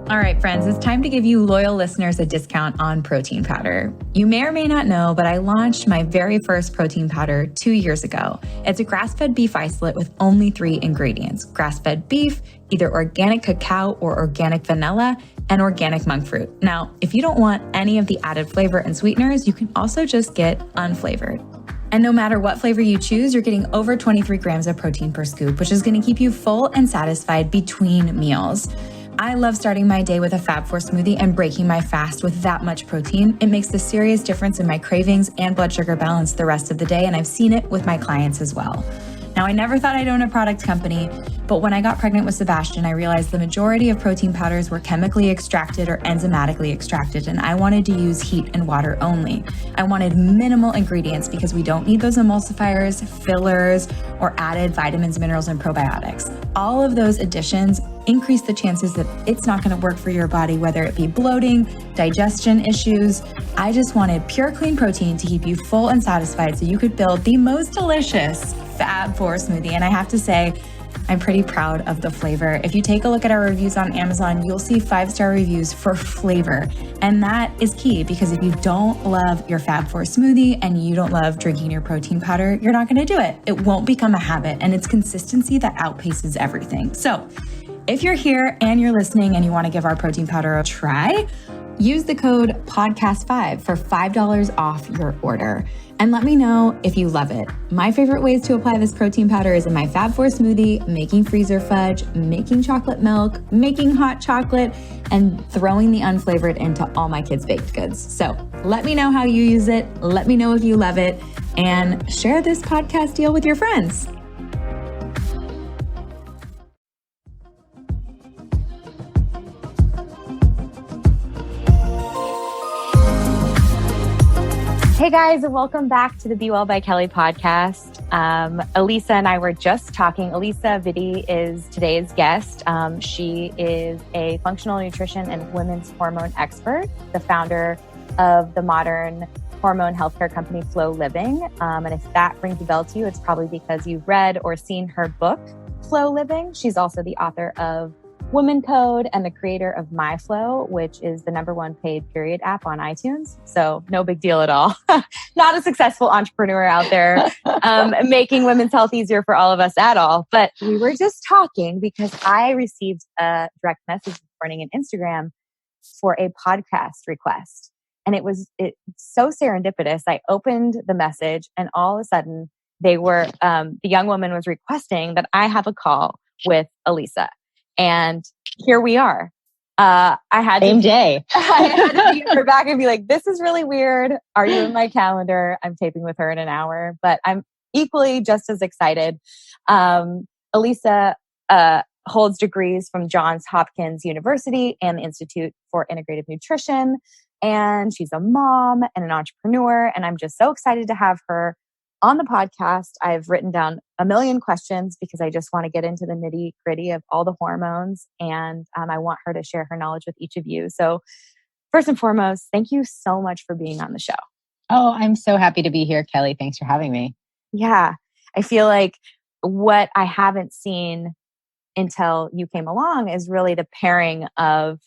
All right, friends, it's time to give you loyal listeners a discount on protein powder. You may or may not know, but I launched my very first protein powder 2 years ago. It's a grass-fed beef isolate with only 3 ingredients: grass-fed beef, either organic cacao or organic vanilla, and organic monk fruit. Now, if you don't want any of the added flavor and sweeteners, you can also just get unflavored. And no matter what flavor you choose, you're getting over 23 grams of protein per scoop, which is going to keep you full and satisfied between meals. I love starting my day with a Fab4 smoothie and breaking my fast with that much protein. It makes a serious difference in my cravings and blood sugar balance the rest of the day, and I've seen it with my clients as well. Now, I never thought I'd own a product company, but when I got pregnant with Sebastian, I realized the majority of protein powders were chemically extracted or enzymatically extracted, and I wanted to use heat and water only. I wanted minimal ingredients because we don't need those emulsifiers, fillers, or added vitamins, minerals, and probiotics. All of those additions increase the chances that it's not going to work for your body, whether it be bloating, digestion issues. I just wanted pure, clean protein to keep you full and satisfied so you could build the most delicious Fab4 smoothie. And I have to say, I'm pretty proud of the flavor. If you take a look at our reviews on Amazon, you'll see 5-star reviews for flavor. And that is key, because if you don't love your Fab4 smoothie and you don't love drinking your protein powder, you're not going to do it. It won't become a habit, and it's consistency that outpaces everything. So if you're here and you're listening and you want to give our protein powder a try, use the code podcast5 for $5 off your order. And let me know if you love it. My favorite ways to apply this protein powder is in my Fab4 smoothie, making freezer fudge, making chocolate milk, making hot chocolate, and throwing the unflavored into all my kids' baked goods. So let me know how you use it. Let me know if you love it, and share this podcast deal with your friends. Hey guys, welcome back to the Be Well by Kelly podcast. Alisa and I were just talking. Alisa Vitti is today's guest. She is a functional nutrition and women's hormone expert, the founder of the modern hormone healthcare company, Flo Living. And if that rings a bell to you, it's probably because you've read or seen her book, Flo Living. She's also the author of WomanCode and the creator of MyFlo, which is the #1 paid period app on iTunes. So no big deal at all. Not a successful entrepreneur out there making women's health easier for all of us at all. But we were just talking because I received a direct message this morning on Instagram for a podcast request. And it's so serendipitous. I opened the message and all of a sudden the young woman was requesting that I have a call with Alisa. And here we are. I had to meet her back and be like, this is really weird. Are you in my calendar? I'm taping with her in an hour, but I'm equally just as excited. Alisa holds degrees from Johns Hopkins University and the Institute for Integrative Nutrition. And she's a mom and an entrepreneur. And I'm just so excited to have her on the podcast. I've written down a million questions because I just want to get into the nitty gritty of all the hormones. And I want her to share her knowledge with each of you. So first and foremost, thank you so much for being on the show. Oh, I'm so happy to be here, Kelly. Thanks for having me. Yeah. I feel like what I haven't seen until you came along is really the pairing of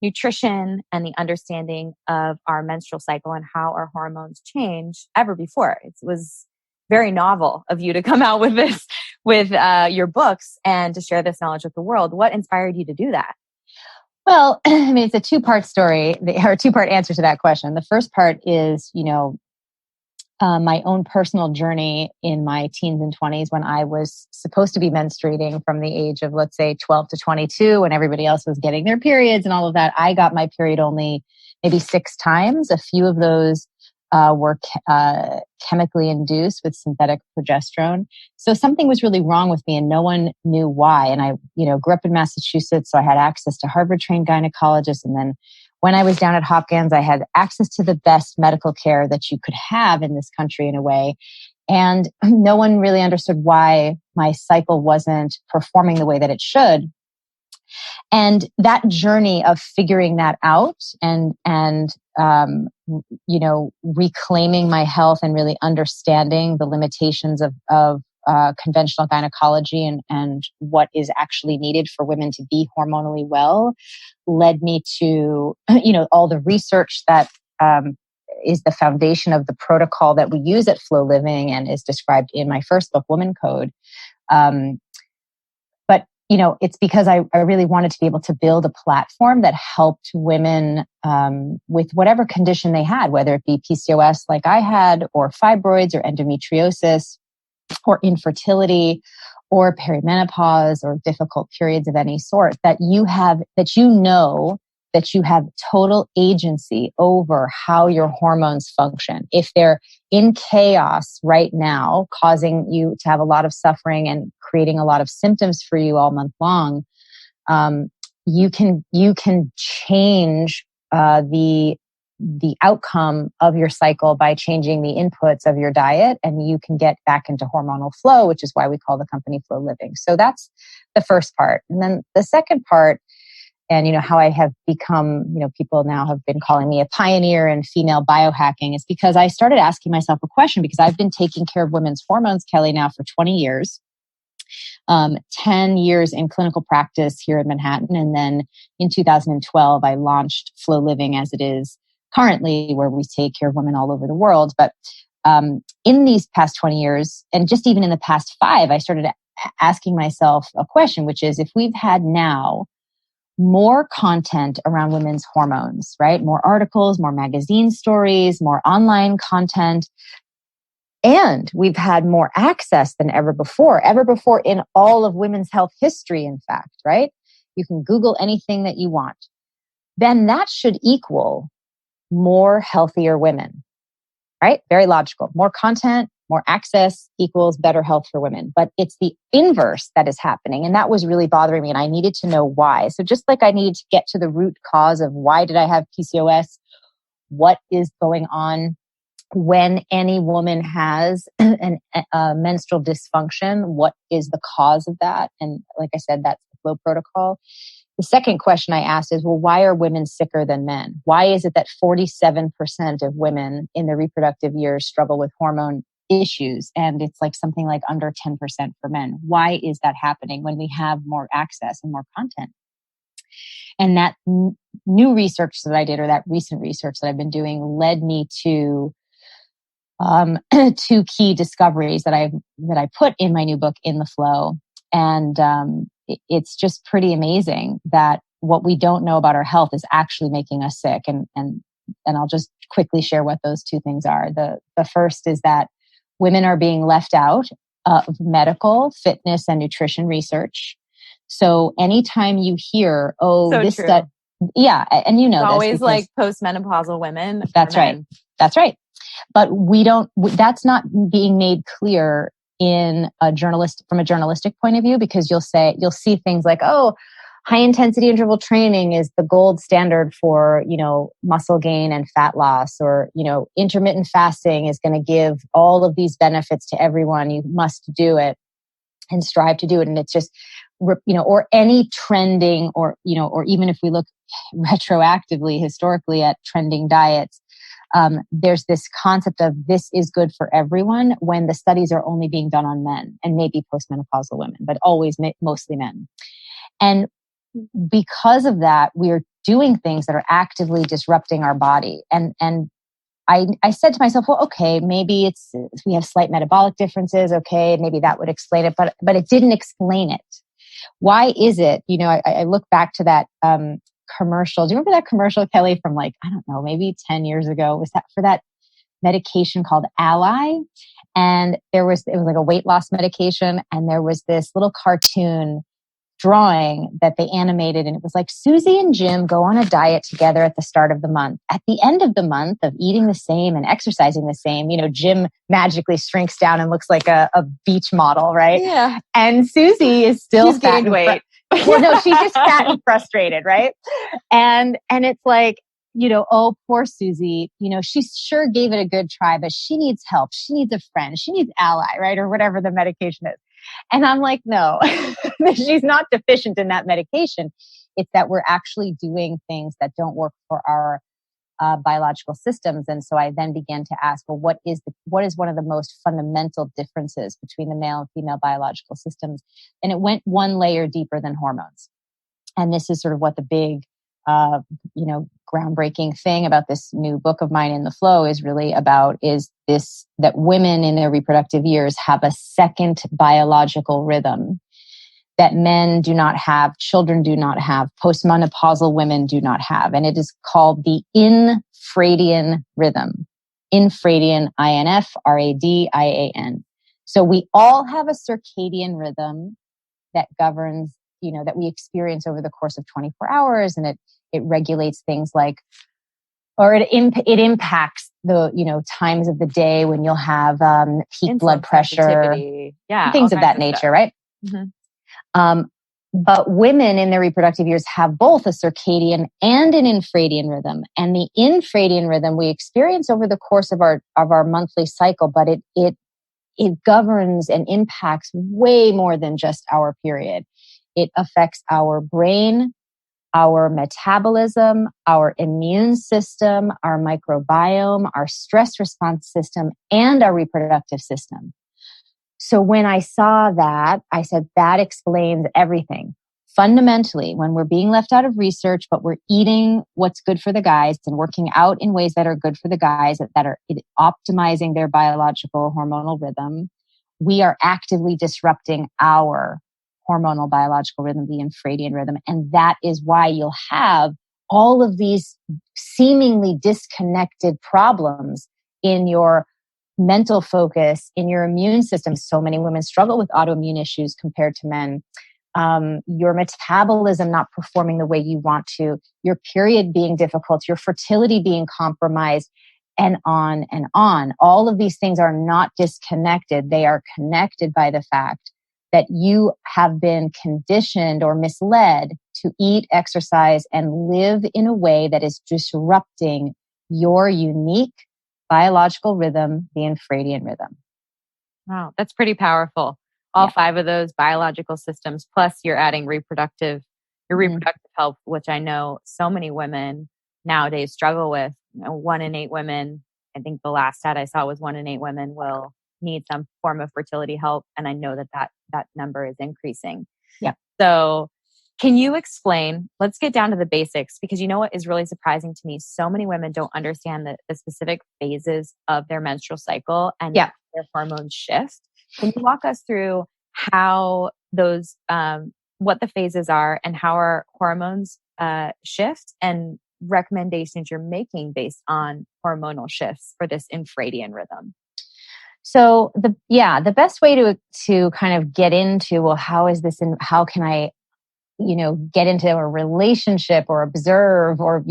nutrition and the understanding of our menstrual cycle and how our hormones change ever before. It was very novel of you to come out with this, with your books and to share this knowledge with the world. What inspired you to do that? Well, I mean, it's a two-part story or a two-part answer to that question. The first part is, my own personal journey in my teens and 20s when I was supposed to be menstruating from the age of, let's say, 12 to 22, when everybody else was getting their periods and all of that. I got my period only maybe 6 times. A few of those were chemically induced with synthetic progesterone. So something was really wrong with me and no one knew why. And I, grew up in Massachusetts, so I had access to Harvard-trained gynecologists. And then when I was down at Hopkins, I had access to the best medical care that you could have in this country in a way. And no one really understood why my cycle wasn't performing the way that it should. And that journey of figuring that out and reclaiming my health and really understanding the limitations of conventional gynecology and what is actually needed for women to be hormonally well led me to, all the research that is the foundation of the protocol that we use at Flo Living and is described in my first book, WomanCode. But it's because I really wanted to be able to build a platform that helped women with whatever condition they had, whether it be PCOS like I had, or fibroids, or endometriosis, or infertility, or perimenopause, or difficult periods of any sort, that you have total agency over how your hormones function. If they're in chaos right now, causing you to have a lot of suffering and creating a lot of symptoms for you all month long, you can change the outcome of your cycle by changing the inputs of your diet, and you can get back into hormonal flow, which is why we call the company Flo Living. So that's the first part. And then the second part, and how I have become, people now have been calling me a pioneer in female biohacking, is because I started asking myself a question, because I've been taking care of women's hormones, Kelly, now for 20 years. 10 years in clinical practice here in Manhattan. And then in 2012, I launched Flo Living as it is currently, where we take care of women all over the world. But in these past 20 years, and just even in the past 5, I started asking myself a question, which is, if we've had now more content around women's hormones, right? More articles, more magazine stories, more online content, and we've had more access than ever before in all of women's health history, in fact, right? You can Google anything that you want. Then that should equal more healthier women, right? Very logical. More content, more access equals better health for women. But it's the inverse that is happening. And that was really bothering me. And I needed to know why. So just like I needed to get to the root cause of why did I have PCOS? What is going on when any woman has a menstrual dysfunction? What is the cause of that? And like I said, that's the Flo protocol. The second question I asked is, well, why are women sicker than men? Why is it that 47% of women in their reproductive years struggle with hormone issues? And it's like something like under 10% for men. Why is that happening when we have more access and more content? And that new research that I did, or that recent research that I've been doing, led me to 2 key discoveries that I put in my new book, In The Flo. And it's just pretty amazing that what we don't know about our health is actually making us sick. And I'll just quickly share what those 2 things are. The first is that women are being left out of medical, fitness, and nutrition research. So anytime you hear, yeah, and it's always like postmenopausal women. That's right. That's right. But that's not being made clear from a journalistic point of view, because you'll see things like, oh, high intensity interval training is the gold standard for, muscle gain and fat loss, or, intermittent fasting is going to give all of these benefits to everyone. You must do it and strive to do it. And it's just, or any trending, or even if we look retroactively, historically, at trending diets, there's this concept of this is good for everyone, when the studies are only being done on men and maybe postmenopausal women, but always mostly men. And because of that, we're doing things that are actively disrupting our body. And I said to myself, well, okay, maybe we have slight metabolic differences. Okay, maybe that would explain it, but it didn't explain it. Why is it? I look back to that commercial. Do you remember that commercial, Kelly, from I don't know, maybe 10 years ago? Was that for that medication called Ally? And it was like a weight loss medication. And there was this little cartoon drawing that they animated. And it was like Susie and Jim go on a diet together at the start of the month. At the end of the month of eating the same and exercising the same, Jim magically shrinks down and looks like a beach model, right? Yeah. And Susie is still She's gained weight. Well, no, she's just fat and frustrated, right? And it's like, oh, poor Susie, she sure gave it a good try, but she needs help. She needs a friend. She needs Ally, right? Or whatever the medication is. And I'm like, no, she's not deficient in that medication. It's that we're actually doing things that don't work for our biological systems. And so I then began to ask, well, what is one of the most fundamental differences between the male and female biological systems? And it went one layer deeper than hormones. And this is sort of what the big, groundbreaking thing about this new book of mine, In The Flo, is really about, is this, that women in their reproductive years have a second biological rhythm that men do not have, children do not have, postmenopausal women do not have. And it is called the infradian rhythm. Infradian, INFRADIAN. So we all have a circadian rhythm that governs, that we experience over the course of 24 hours. And it regulates things like, or it impacts the, times of the day when you'll have peak blood pressure, things of that nature, right? Mm-hmm. But women in their reproductive years have both a circadian and an infradian rhythm. And the infradian rhythm we experience over the course of our monthly cycle, but it governs and impacts way more than just our period. It affects our brain, our metabolism, our immune system, our microbiome, our stress response system, and our reproductive system. So when I saw that, I said, that explains everything. Fundamentally, when we're being left out of research, but we're eating what's good for the guys and working out in ways that are good for the guys, that are optimizing their biological hormonal rhythm, we are actively disrupting our hormonal biological rhythm, the infradian rhythm. And that is why you'll have all of these seemingly disconnected problems in your mental focus, in your immune system. So many women struggle with autoimmune issues compared to men. Your metabolism not performing the way you want to, your period being difficult, your fertility being compromised, and on and on. All of these things are not disconnected. They are connected by the fact that you have been conditioned or misled to eat, exercise, and live in a way that is disrupting your unique biological rhythm, the infradian rhythm. Wow, that's pretty powerful. All 5 of those biological systems, plus you're adding reproductive health, which I know so many women nowadays struggle with. 1 in 8 women, I think the last stat I saw was 1 in 8 women will need some form of fertility help. And I know that number is increasing. Yeah. So can you explain, let's get down to the basics, because you know what is really surprising to me? So many women don't understand the specific phases of their menstrual cycle and their hormones shift. Can you walk us through how those, what the phases are and how our hormones shift, and recommendations you're making based on hormonal shifts for this infradian rhythm? So the best way to kind of get into, well, how is this, and how can I, get into a relationship or observe or,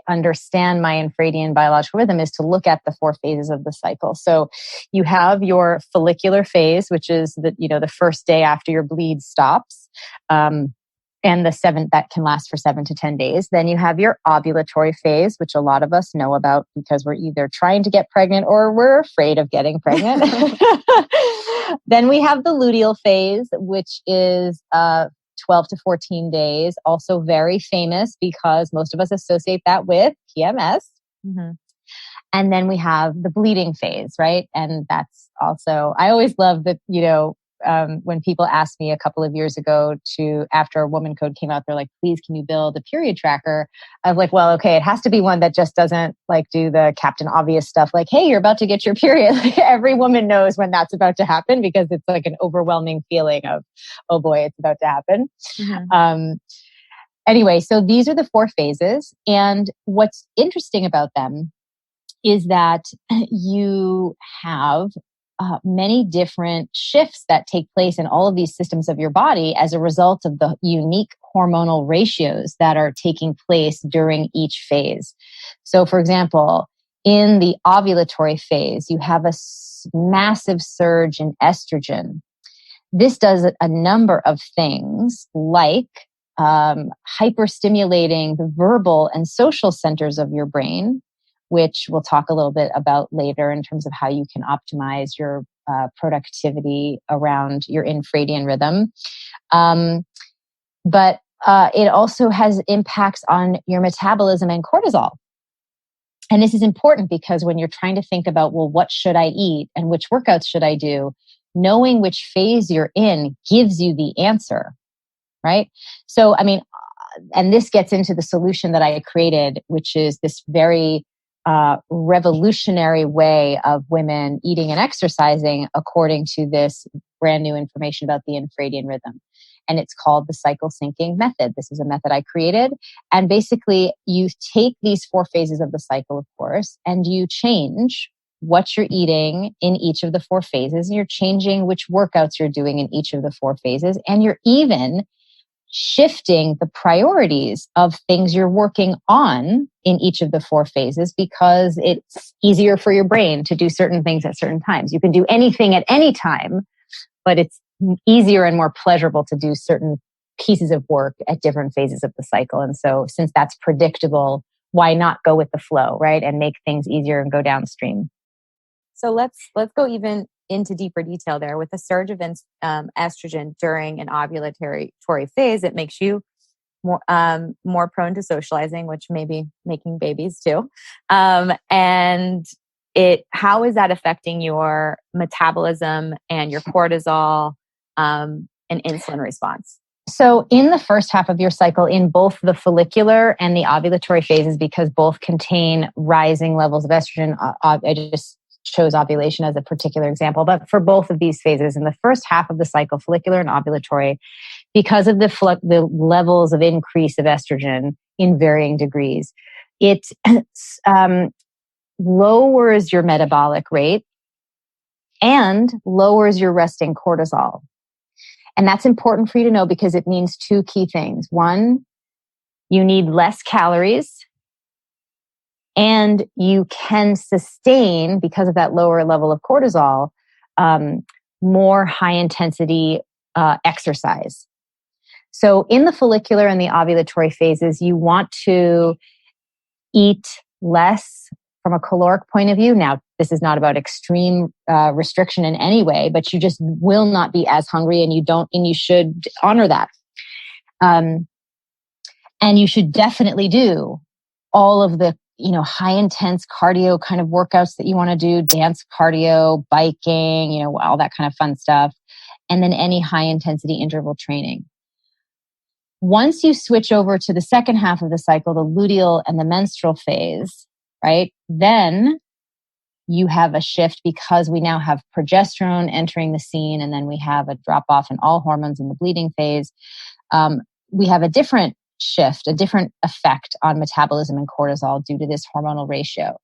understand my infradian biological rhythm, is to look at the 4 phases of the cycle. So you have your follicular phase, which is the first day after your bleed stops. And that can last for 7 to 10 days. Then you have your ovulatory phase, which a lot of us know about because we're either trying to get pregnant or we're afraid of getting pregnant. Then we have the luteal phase, which is 12 to 14 days, also very famous because most of us associate that with PMS. Mm-hmm. And then we have the bleeding phase, right? And that's also, I always love that, when people asked me a couple of years ago after WomanCode came out, they're like, please, can you build a period tracker? I was like, well, okay, it has to be one that just doesn't do the Captain Obvious stuff. Like, hey, you're about to get your period. Every woman knows when that's about to happen because it's like an overwhelming feeling of, oh boy, it's about to happen. Mm-hmm. Anyway, so these are the 4 phases. And what's interesting about them is that you have many different shifts that take place in all of these systems of your body as a result of the unique hormonal ratios that are taking place during each phase. So, for example, in the ovulatory phase, you have a massive surge in estrogen. This does a number of things like hyperstimulating the verbal and social centers of your brain, which we'll talk a little bit about later in terms of how you can optimize your productivity around your infradian rhythm. But it also has impacts on your metabolism and cortisol. And this is important because when you're trying to think about, well, what should I eat and which workouts should I do? Knowing which phase you're in gives you the answer, right? So, I mean, and this gets into the solution that I created, which is this very revolutionary way of women eating and exercising according to this brand new information about the infradian rhythm. And it's called the cycle syncing method. This is a method I created. And basically, you take these 4 phases of the cycle, of course, and you change what you're eating in each of the 4 phases. And you're changing which workouts you're doing in each of the 4 phases. And you're even shifting the priorities of things you're working on in each of the 4 phases because it's easier for your brain to do certain things at certain times. You can do anything at any time, but it's easier and more pleasurable to do certain pieces of work at different phases of the cycle. And so since that's predictable, why not go with the flow, right? And make things easier and go downstream. So let's go even into deeper detail there. With a surge of estrogen during an ovulatory phase, it makes you more prone to socializing, which may be making babies too. And how is that affecting your metabolism and your cortisol and insulin response? So in the first half of your cycle, in both the follicular and the ovulatory phases, because both contain rising levels of estrogen, I just chose ovulation as a particular example, but for both of these phases, in the first half of the cycle, follicular and ovulatory, because of the levels of increase of estrogen in varying degrees, it lowers your metabolic rate and lowers your resting cortisol. And that's important for you to know because it means 2 key things. One, you need less calories and you can sustain, because of that lower level of cortisol, more high intensity exercise. So in the follicular and the ovulatory phases, you want to eat less from a caloric point of view. Now, this is not about extreme restriction in any way, but you just will not be as hungry, and you should honor that. And you should definitely do all of the high intense cardio kind of workouts that you want to do, dance cardio, biking, all that kind of fun stuff. And then any high intensity interval training. Once you switch over to the second half of the cycle, the luteal and the menstrual phase, right? Then you have a shift because we now have progesterone entering the scene, and then we have a drop off in all hormones in the bleeding phase. We have a different shift, a different effect on metabolism and cortisol due to this hormonal ratio.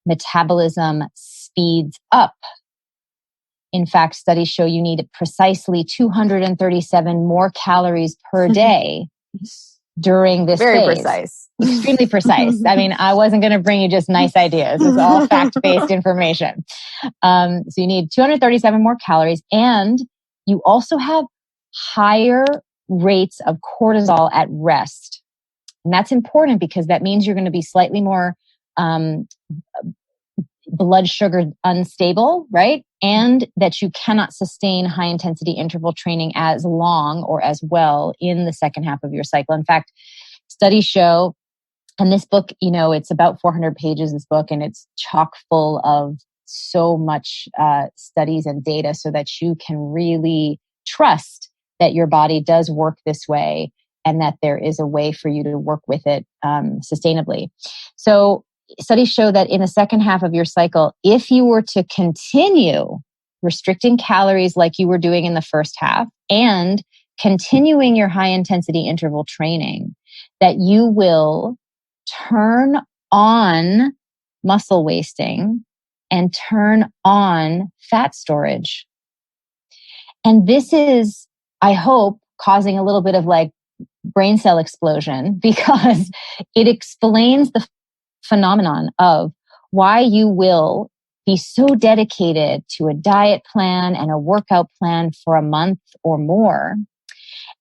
Metabolism speeds up. In fact, studies show you need precisely 237 more calories per day during this phase. Very precise. Extremely precise. I mean, I wasn't going to bring you just nice ideas. It's all fact-based information. So you need 237 more calories, and you also have higher rates of cortisol at rest. And that's important because that means you're going to be slightly more blood sugar unstable, right? And that you cannot sustain high intensity interval training as long or as well in the second half of your cycle. In fact, studies show, and this book, it's about 400 pages, this book, and it's chock full of so much studies and data so that you can really trust that your body does work this way and that there is a way for you to work with it sustainably. So studies show that in the second half of your cycle, if you were to continue restricting calories like you were doing in the first half and continuing your high intensity interval training, that you will turn on muscle wasting and turn on fat storage. And this is, I hope, causing a little bit of brain cell explosion because it explains the phenomenon of why you will be so dedicated to a diet plan and a workout plan for a month or more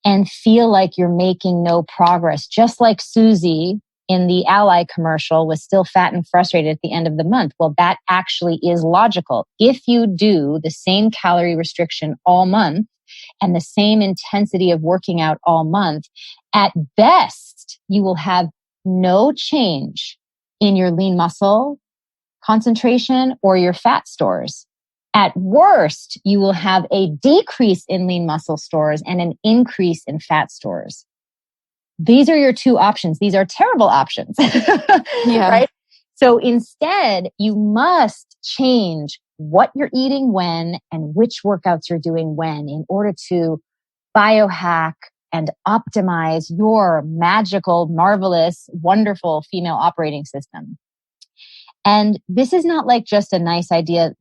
and feel like you're making no progress, just like Susie in the Ally commercial was still fat and frustrated at the end of the month. Well, that actually is logical. If you do the same calorie restriction all month and the same intensity of working out all month, at best, you will have no change in your lean muscle concentration or your fat stores. At worst, you will have a decrease in lean muscle stores and an increase in fat stores. These are your two options. These are terrible options, right? So instead, you must change what you're eating when and which workouts you're doing when in order to biohack and optimize your magical, marvelous, wonderful female operating system. And this is not like just a nice idea.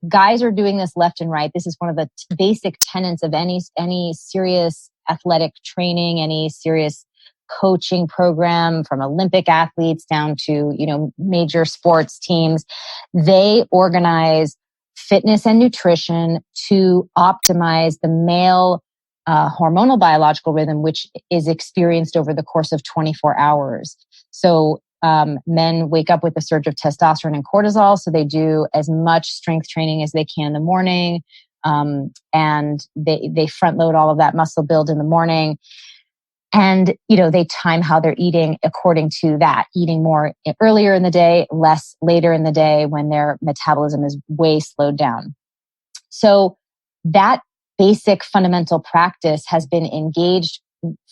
Guys are doing this left and right. This is one of the basic tenets of any serious athletic training, any serious coaching program, from Olympic athletes down to, major sports teams. They organize fitness and nutrition to optimize the male hormonal biological rhythm, which is experienced over the course of 24 hours. So men wake up with a surge of testosterone and cortisol, so they do as much strength training as they can in the morning, and they front load all of that muscle build in the morning. And they time how they're eating according to that, eating more earlier in the day, less later in the day when their metabolism is way slowed down. So that basic fundamental practice has been engaged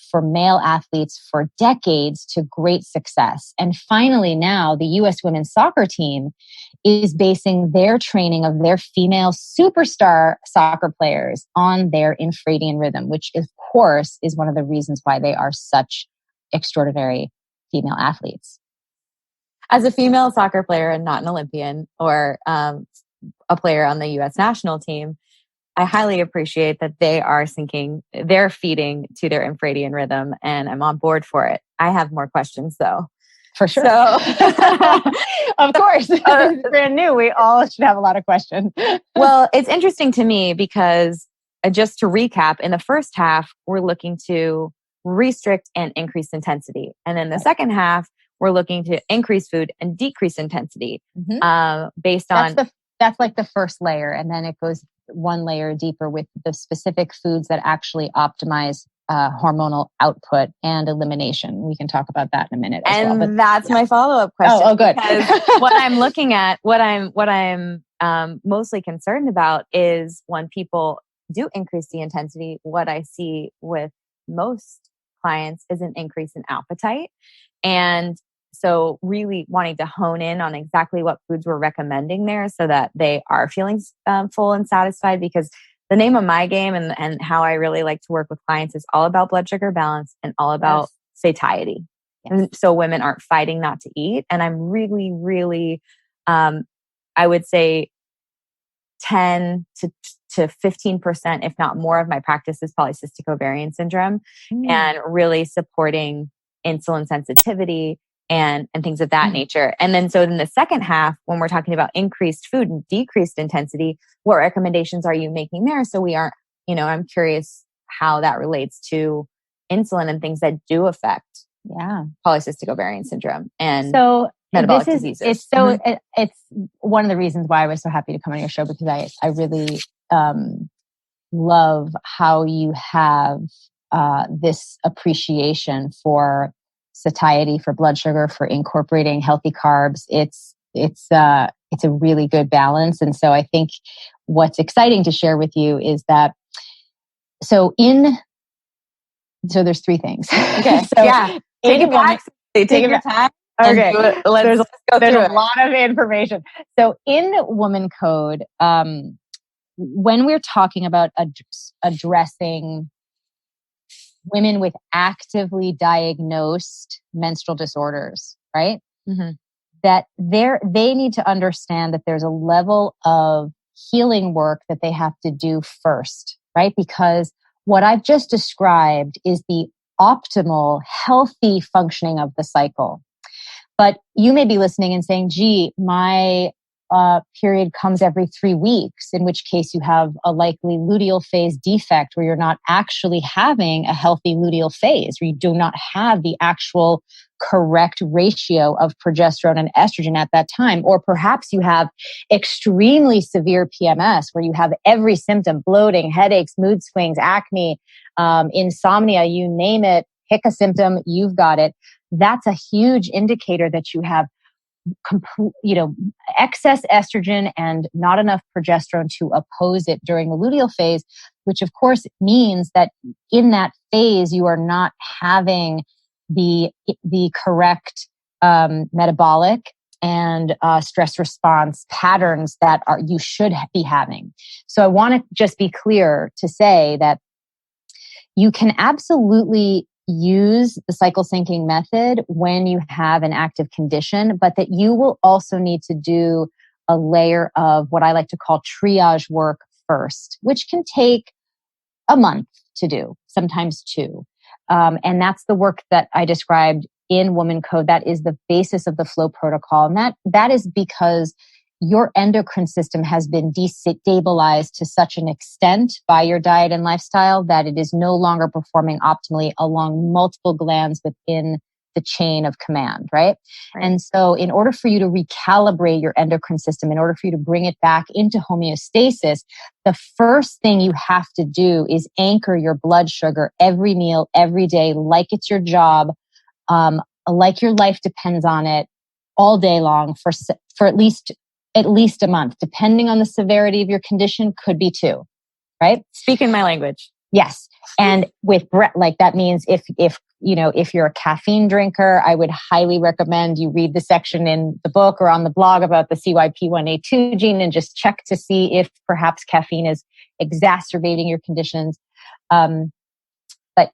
for male athletes for decades to great success. And finally, now the U.S. women's soccer team is basing their training of their female superstar soccer players on their infradian rhythm, which of course is one of the reasons why they are such extraordinary female athletes. As a female soccer player and not an Olympian or a player on the U.S. national team, I highly appreciate that they're feeding to their infradian rhythm, and I'm on board for it. I have more questions though. For sure. So, of course, it's brand new. We all should have a lot of questions. Well, it's interesting to me because just to recap, in the first half, we're looking to restrict and increase intensity. And in the second half, we're looking to increase food and decrease intensity based on... That's like the first layer. And then it goes one layer deeper with the specific foods that actually optimize hormonal output and elimination. We can talk about that in a minute as well. And that's my follow-up question. Oh, good. Because what I'm looking at, what I'm mostly concerned about is when people do increase the intensity, what I see with most clients is an increase in appetite. And so really wanting to hone in on exactly what foods we're recommending there so that they are feeling full and satisfied, because the name of my game and how I really like to work with clients is all about blood sugar balance and all about satiety. Yes. And so women aren't fighting not to eat. And I'm really, really, I would say 10 to 15%, if not more, of my practice is polycystic ovarian syndrome and really supporting insulin sensitivity and things of that nature. And then so in the second half, when we're talking about increased food and decreased intensity, what recommendations are you making there? So we aren't, I'm curious how that relates to insulin and things that do affect polycystic ovarian syndrome and metabolic diseases. It's one of the reasons why I was so happy to come on your show, because I really love how you have this appreciation for satiety, for blood sugar, for incorporating healthy carbs. It's a really good balance. And so I think what's exciting to share with you is that, so there's three things. Okay. Take it back. Take your time. Okay. Let's go through a lot of information. So in WomanCode, when we're talking about addressing women with actively diagnosed menstrual disorders, right? Mm-hmm. That they need to understand that there's a level of healing work that they have to do first, right? Because what I've just described is the optimal, healthy functioning of the cycle. But you may be listening and saying, gee, my period comes every 3 weeks, in which case you have a likely luteal phase defect where you're not actually having a healthy luteal phase, or you do not have the actual correct ratio of progesterone and estrogen at that time. Or perhaps you have extremely severe PMS where you have every symptom: bloating, headaches, mood swings, acne, insomnia, you name it, pick a symptom, you've got it. That's a huge indicator that you have excess estrogen and not enough progesterone to oppose it during the luteal phase, which of course means that in that phase, you are not having the correct metabolic and stress response patterns that you should be having. So I want to just be clear to say that you can absolutely use the cycle syncing method when you have an active condition, but that you will also need to do a layer of what I like to call triage work first, which can take a month to do, sometimes two. And that's the work that I described in WomanCode. That is the basis of the Flo protocol. And that is because your endocrine system has been destabilized to such an extent by your diet and lifestyle that it is no longer performing optimally along multiple glands within the chain of command, right? And so in order for you to recalibrate your endocrine system, in order for you to bring it back into homeostasis, the first thing you have to do is anchor your blood sugar every meal, every day, like it's your job, like your life depends on it all day long for at least a month, depending on the severity of your condition, could be two, right? Speaking my language. Yes. And with that means if you're a caffeine drinker, I would highly recommend you read the section in the book or on the blog about the CYP1A2 gene and just check to see if perhaps caffeine is exacerbating your conditions. But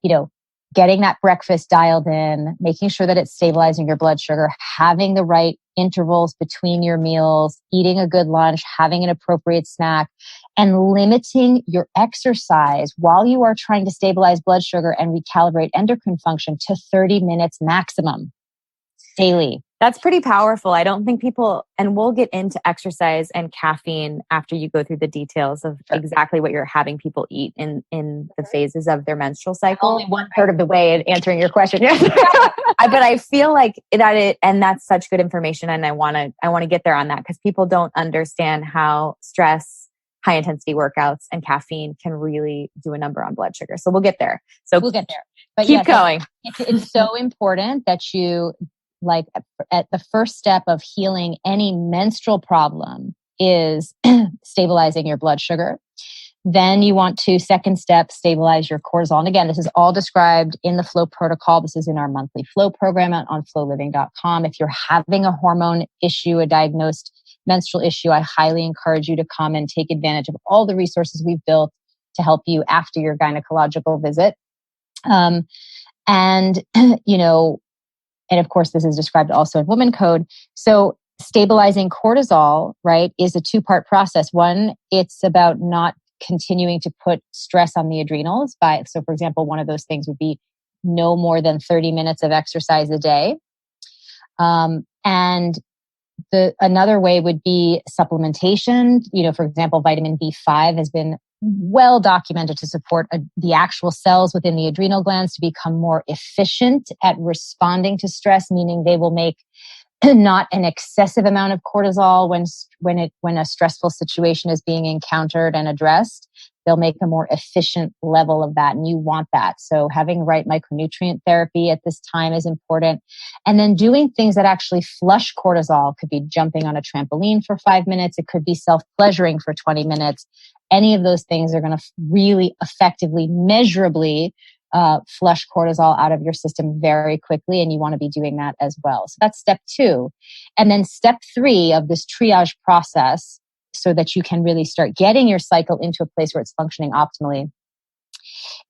getting that breakfast dialed in, making sure that it's stabilizing your blood sugar, having the right intervals between your meals, eating a good lunch, having an appropriate snack, and limiting your exercise while you are trying to stabilize blood sugar and recalibrate endocrine function to 30 minutes maximum daily. That's pretty powerful. I don't think people, and we'll get into exercise and caffeine after you go through the details of exactly what you're having people eat in the phases of their menstrual cycle. Only 1/3 of the way in answering your question. Yes. But I feel like and that's such good information. And I want to get there on that because people don't understand how stress, high intensity workouts, and caffeine can really do a number on blood sugar. So we'll get there. We'll get there. But keep going. It's so important that you, like, at the first step of healing any menstrual problem is stabilizing your blood sugar. Then you want to, second step, stabilize your cortisol. And again, this is all described in the Flo protocol. This is in our monthly Flo program on floliving.com. If you're having a hormone issue, a diagnosed menstrual issue, I highly encourage you to come and take advantage of all the resources we've built to help you after your gynecological visit. And of course, this is described also in WomanCode. So stabilizing cortisol, right, is a two-part process. One, it's about not continuing to put stress on the adrenals so for example, one of those things would be no more than 30 minutes of exercise a day. And another way would be supplementation. For example, vitamin B5 has been well documented to support the actual cells within the adrenal glands to become more efficient at responding to stress, meaning they will make not an excessive amount of cortisol when a stressful situation is being encountered and addressed. They'll make a more efficient level of that, and you want that. So having the right micronutrient therapy at this time is important. And then doing things that actually flush cortisol. Could be jumping on a trampoline for 5 minutes. It could be self-pleasuring for 20 minutes. Any of those things are going to really effectively, measurably flush cortisol out of your system very quickly, and you want to be doing that as well. So that's step 2. And then step 3 of this triage process, so that you can really start getting your cycle into a place where it's functioning optimally,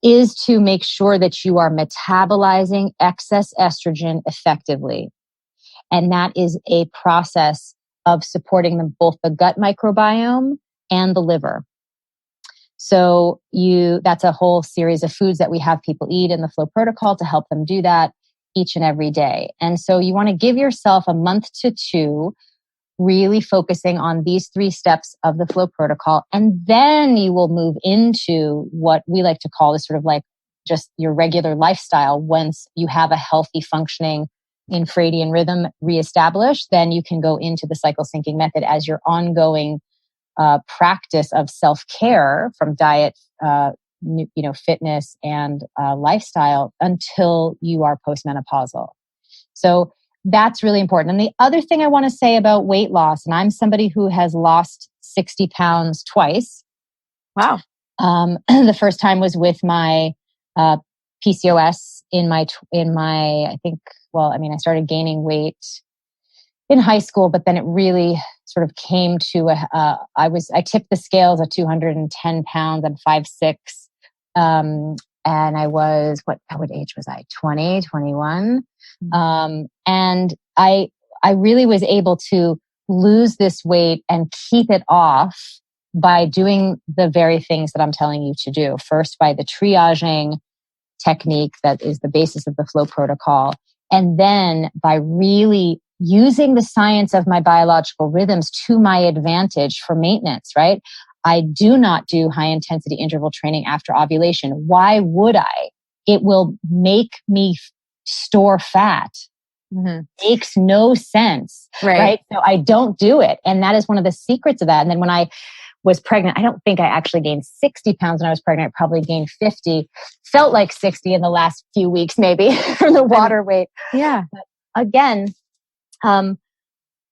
is to make sure that you are metabolizing excess estrogen effectively. And that is a process of supporting both the gut microbiome and the liver. So that's a whole series of foods that we have people eat in the Flo protocol to help them do that each and every day. And so you want to give yourself a month to 2 really focusing on these 3 steps of the Flo protocol. And then you will move into what we like to call this sort of like just your regular lifestyle. Once you have a healthy functioning infradian rhythm reestablished, then you can go into the cycle syncing method as your ongoing practice of self-care from diet, fitness and lifestyle until you are postmenopausal. So that's really important. And the other thing I want to say about weight loss, and I'm somebody who has lost 60 pounds twice. Wow. The first time was with my PCOS I started gaining weight in high school, but then it really sort of came to I tipped the scales at 210 pounds. I'm 5'6". And I was, what age was I? 20, 21. And I really was able to lose this weight and keep it off by doing the very things that I'm telling you to do. First, by the triaging technique that is the basis of the Flo protocol. And then by really using the science of my biological rhythms to my advantage for maintenance, right? I do not do high intensity interval training after ovulation. Why would I? It will make me store fat. Makes no sense, right? So I don't do it. And that is one of the secrets of that. And then when I was pregnant, I don't think I actually gained 60 pounds when I was pregnant. I probably gained 50. Felt like 60 in the last few weeks, maybe, from the water weight. Yeah. But again,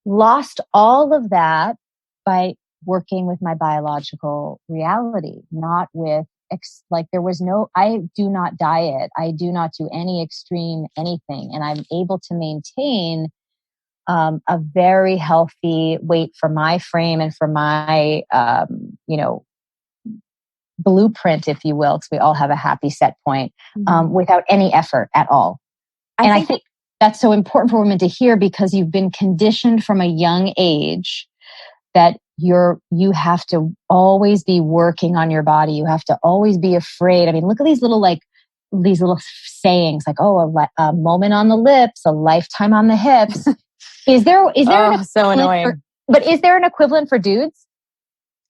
lost all of that by working with my biological reality, not with, I do not diet. I do not do any extreme anything. And I'm able to maintain a very healthy weight for my frame and for my, blueprint, if you will, because we all have a happy set point, without any effort at all. I think that's so important for women to hear, because you've been conditioned from a young age that you have to always be working on your body. You have to always be afraid. I mean, look at these little sayings like, a moment on the lips, a lifetime on the hips. Is there so annoying. But is there an equivalent for dudes?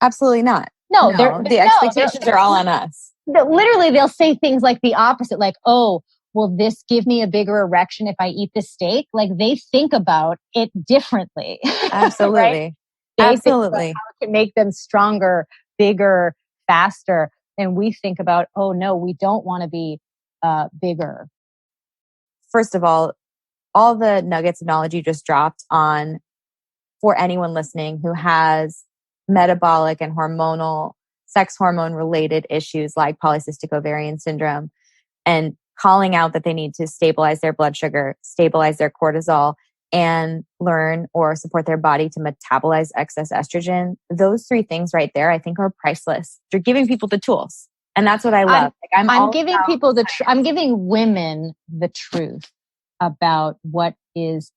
Absolutely not. No, the expectations are all on us. Literally, they'll say things like the opposite, like, "Oh, will this give me a bigger erection if I eat this steak?" Like, they think about it differently. Absolutely. Right? They think about how it can make them stronger, bigger, faster. And we think about, oh no, we don't want to be bigger. First of all the nuggets of knowledge you just dropped on, for anyone listening who has metabolic and hormonal, sex hormone related issues like polycystic ovarian syndrome, and calling out that they need to stabilize their blood sugar, stabilize their cortisol, and learn or support their body to metabolize excess estrogen. Those three things right there, I think, are priceless. You're giving people the tools. And that's what I love. I'm giving women the truth about what is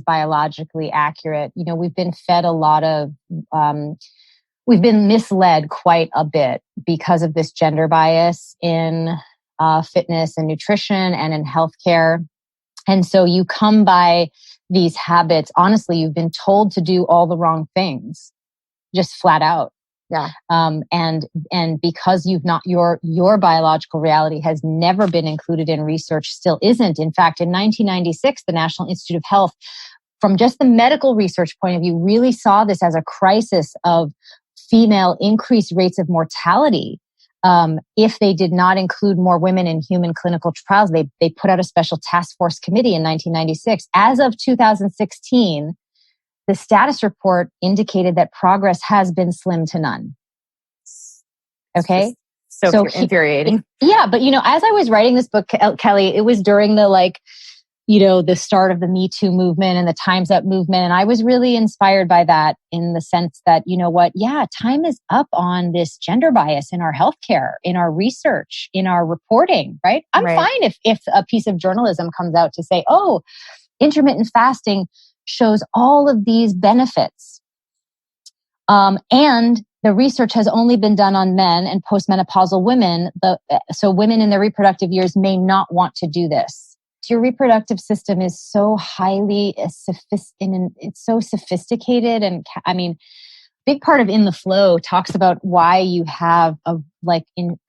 biologically accurate. We've been fed a lot of, we've been misled quite a bit because of this gender bias in fitness and nutrition and in healthcare. And so you come by these habits. Honestly, you've been told to do all the wrong things, just flat out. Yeah. And because your biological reality has never been included in research, still isn't. In fact, in 1996, the National Institute of Health, from just the medical research point of view, really saw this as a crisis of female increased rates of mortality. If they did not include more women in human clinical trials, they put out a special task force committee in 1996. As of 2016, the status report indicated that progress has been slim to none. Okay? So infuriating. Yeah, but as I was writing this book, Kelly, it was during the start of the Me Too movement and the Time's Up movement. And I was really inspired by that, in the sense that, time is up on this gender bias in our healthcare, in our research, in our reporting, right? I'm fine if a piece of journalism comes out to say, oh, intermittent fasting shows all of these benefits. And the research has only been done on men and postmenopausal women. So women in their reproductive years may not want to do this. Your reproductive system is so highly it's so sophisticated. And big part of In The Flo talks about why you have a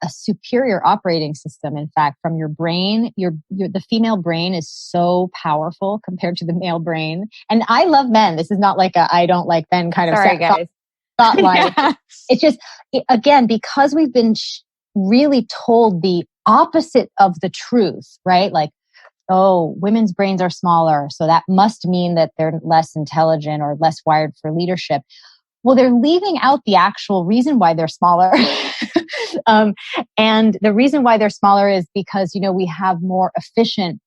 superior operating system. In fact, from your brain, the female brain is so powerful compared to the male brain. And I love men. This is not like I don't like men kind of thought life. Yeah. It's just, again, because we've been really told the opposite of the truth, right? Like, oh, women's brains are smaller, so that must mean that they're less intelligent or less wired for leadership. Well, they're leaving out the actual reason why they're smaller. And the reason why they're smaller is because, we have more efficient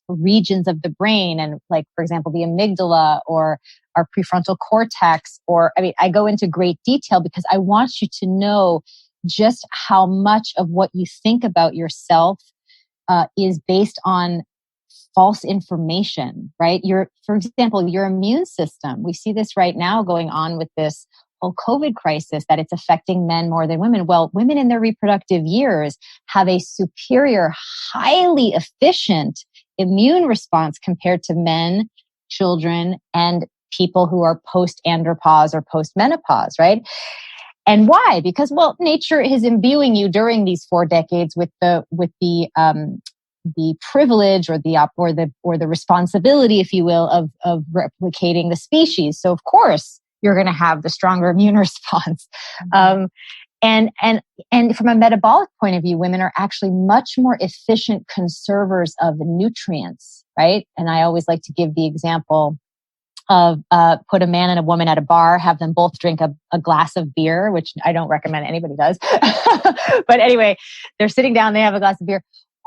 regions of the brain. And like, for example, the amygdala or our prefrontal cortex, I go into great detail because I want you to know just how much of what you think about yourself is based on false information, right? For example, your immune system. We see this right now going on with this whole COVID crisis, that it's affecting men more than women. Well, women in their reproductive years have a superior, highly efficient immune response compared to men, children, and people who are post-andropause or post-menopause, right? And why? Because, well, nature is imbuing you during these 4 decades with the privilege or the responsibility, if you will, of replicating the species. So of course you're going to have the stronger immune response. And from a metabolic point of view, women are actually much more efficient conservers of the nutrients, right? And I always like to give the example of put a man and a woman at a bar, have them both drink a glass of beer, which I don't recommend anybody does. But anyway, they're sitting down, they have a glass of beer.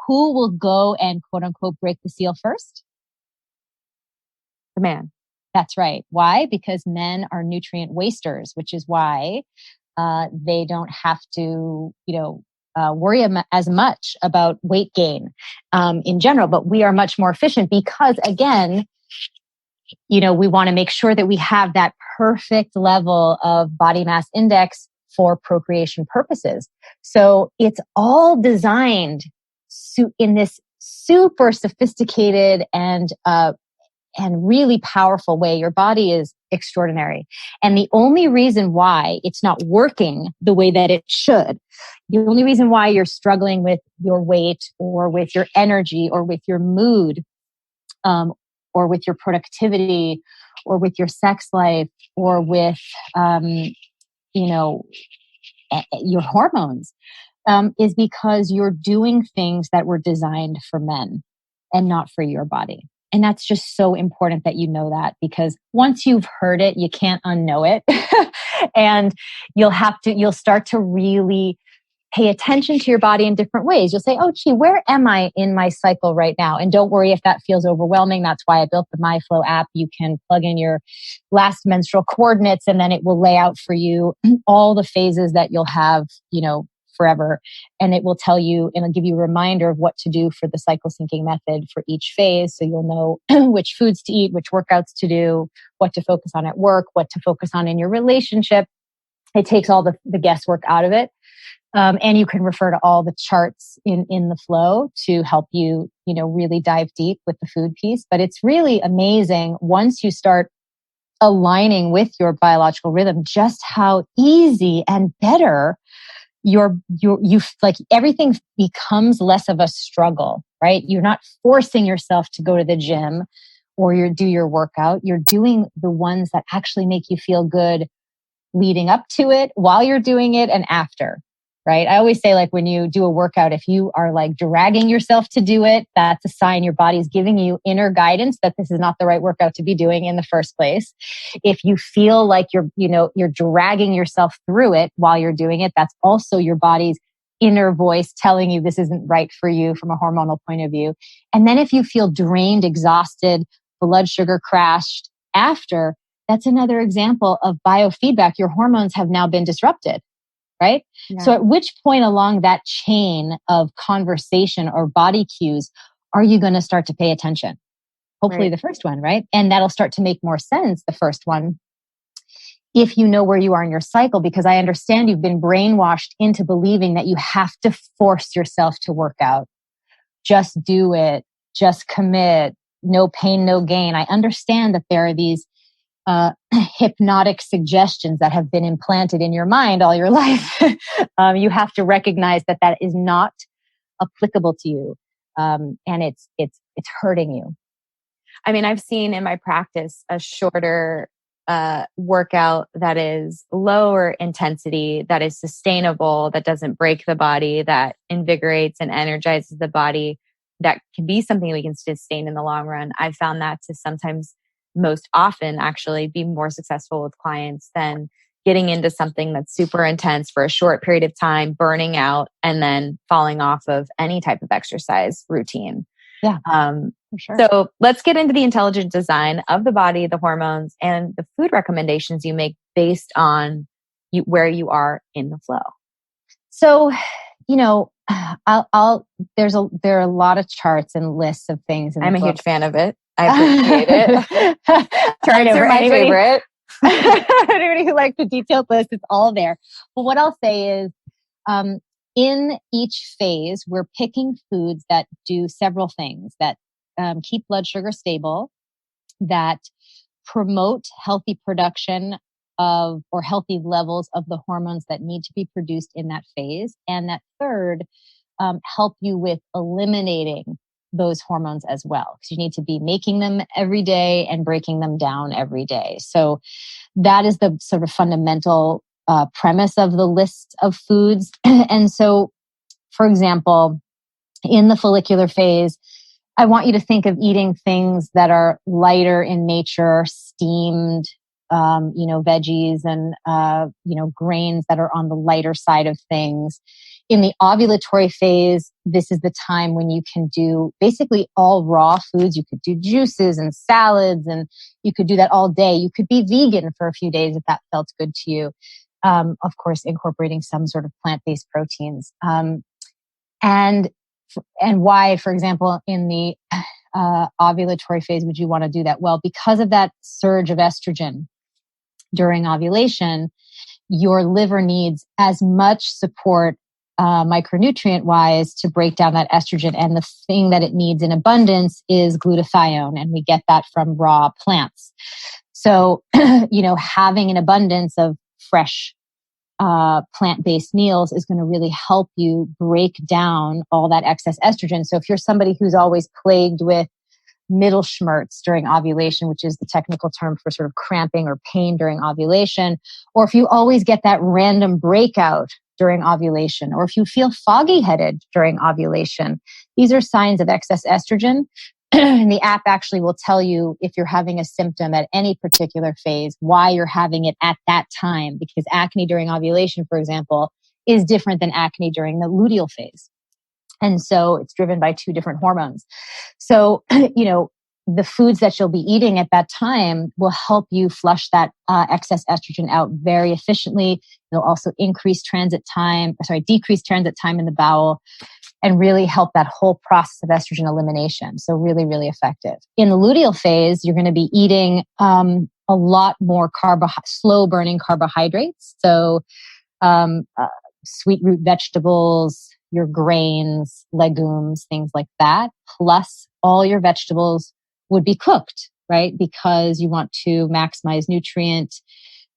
Who will go and quote unquote break the seal first? The man. That's right. Why? Because men are nutrient wasters, which is why they don't have to, worry as much about weight gain in general. But we are much more efficient because, again, we want to make sure that we have that perfect level of body mass index for procreation purposes. So it's all designed in this super sophisticated and really powerful way. Your body is extraordinary. And the only reason why it's not working the way that it should, the only reason why you're struggling with your weight or with your energy or with your mood, or with your productivity or with your sex life or with, your hormones, is because you're doing things that were designed for men and not for your body. And that's just so important that you know that, because once you've heard it, you can't unknow it. And you'll start to really pay attention to your body in different ways. You'll say, oh, gee, where am I in my cycle right now? And don't worry if that feels overwhelming. That's why I built the MyFlo app. You can plug in your last menstrual coordinates and then it will lay out for you all the phases that you'll have, forever. And it will tell you, and it'll give you a reminder of what to do for the cycle syncing method for each phase. So you'll know which foods to eat, which workouts to do, what to focus on at work, what to focus on in your relationship. It takes all the guesswork out of it. And you can refer to all the charts in the flow to help you, really dive deep with the food piece. But it's really amazing once you start aligning with your biological rhythm, just how easy and better you like everything becomes less of a struggle, right? You're not forcing yourself to go to the gym or do your workout. You're doing the ones that actually make you feel good leading up to it, while you're doing it, and after. Right? I always say, like, when you do a workout, if you are like dragging yourself to do it, that's a sign your body's giving you inner guidance that this is not the right workout to be doing in the first place. If you feel like you're dragging yourself through it while you're doing it, that's also your body's inner voice telling you this isn't right for you from a hormonal point of view. And then if you feel drained, exhausted, blood sugar crashed after, that's another example of biofeedback. Your hormones have now been disrupted. Right? Yeah. So at which point along that chain of conversation or body cues are you going to start to pay attention? Hopefully the first one, right? And that'll start to make more sense, the first one, if you know where you are in your cycle, because I understand you've been brainwashed into believing that you have to force yourself to work out. Just do it. Just commit. No pain, no gain. I understand that there are these hypnotic suggestions that have been implanted in your mind all your life. You have to recognize that is not applicable to you, and it's hurting you. I mean, I've seen in my practice a shorter workout that is lower intensity, that is sustainable, that doesn't break the body, that invigorates and energizes the body that can be something we can sustain in the long run. I've found that to sometimes, most often actually, be more successful with clients than getting into something that's super intense for a short period of time, burning out, and then falling off of any type of exercise routine. Yeah, for sure. So let's get into the intelligent design of the body, the hormones, and the food recommendations you make based on where you are in the flow. So, there are a lot of charts and lists of things. I'm a huge fan of it. I appreciate it. Charts are my favorite. Anybody who likes the detailed list, it's all there. But what I'll say is, in each phase, we're picking foods that do several things that keep blood sugar stable, that promote healthy production of or healthy levels of the hormones that need to be produced in that phase, and that third, help you with eliminating those hormones as well, because you need to be making them every day and breaking them down every day. So that is the sort of fundamental premise of the list of foods. And so, for example, in the follicular phase, I want you to think of eating things that are lighter in nature, steamed, veggies and, grains that are on the lighter side of things. In the ovulatory phase, this is the time when you can do basically all raw foods. You could do juices and salads, and you could do that all day. You could be vegan for a few days if that felt good to you. Of course, incorporating some sort of plant-based proteins. And why, for example, in the ovulatory phase, would you want to do that? Well, because of that surge of estrogen during ovulation, your liver needs as much support micronutrient wise to break down that estrogen. And the thing that it needs in abundance is glutathione. And we get that from raw plants. So, having an abundance of fresh plant-based meals is going to really help you break down all that excess estrogen. So if you're somebody who's always plagued with middle schmerz during ovulation, which is the technical term for sort of cramping or pain during ovulation, or if you always get that random breakout during ovulation, or if you feel foggy-headed during ovulation, these are signs of excess estrogen. And the app actually will tell you if you're having a symptom at any particular phase, why you're having it at that time, because acne during ovulation, for example, is different than acne during the luteal phase. And so it's driven by two different hormones. So, the foods that you'll be eating at that time will help you flush that excess estrogen out very efficiently. It'll also decrease transit time in the bowel, and really help that whole process of estrogen elimination. So really, really effective. In the luteal phase, you're going to be eating a lot more slow burning carbohydrates. So sweet root vegetables, your grains, legumes, things like that. Plus all your vegetables would be cooked, right? Because you want to maximize nutrient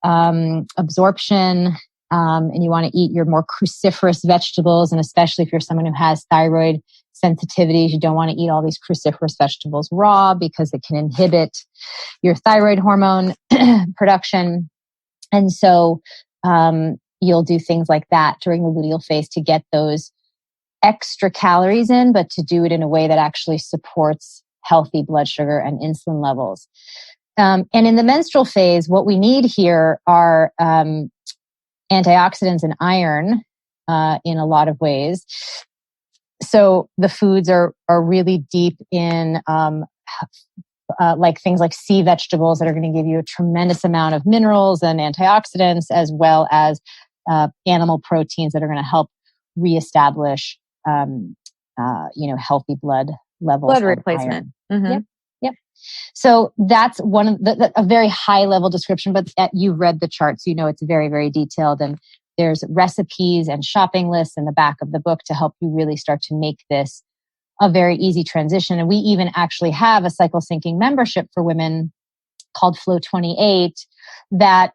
absorption. And you want to eat your more cruciferous vegetables. And especially if you're someone who has thyroid sensitivities, you don't want to eat all these cruciferous vegetables raw because it can inhibit your thyroid hormone production. And so you'll do things like that during the luteal phase to get those extra calories in, but to do it in a way that actually supports healthy blood sugar and insulin levels. And in the menstrual phase, what we need here are antioxidants and iron in a lot of ways. So the foods are really deep in like things like sea vegetables that are going to give you a tremendous amount of minerals and antioxidants, as well as animal proteins that are going to help reestablish healthy blood levels. Blood replacement. Mm-hmm. Yep. So that's one of a very high level description, but you've read the charts, it's very, very detailed, and there's recipes and shopping lists in the back of the book to help you really start to make this a very easy transition. And we even actually have a cycle syncing membership for women called Flo 28 that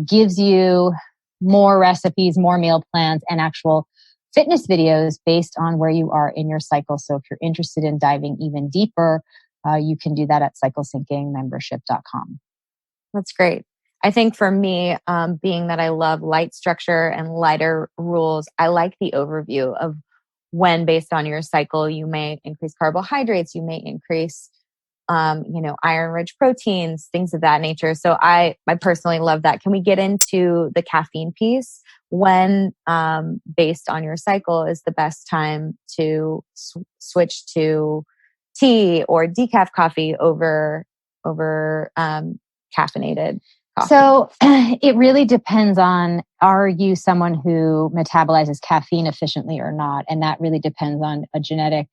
gives you more recipes, more meal plans, and actual fitness videos based on where you are in your cycle. So if you're interested in diving even deeper, you can do that at cyclesyncingmembership.com. That's great. I think for me, being that I love light structure and lighter rules, I like the overview of when based on your cycle, you may increase carbohydrates, you may increase, iron rich proteins, things of that nature. So I personally love that. Can we get into the caffeine piece? When, based on your cycle, is the best time to switch to tea or decaf coffee over caffeinated coffee? So it really depends on, are you someone who metabolizes caffeine efficiently or not? And that really depends on a genetic.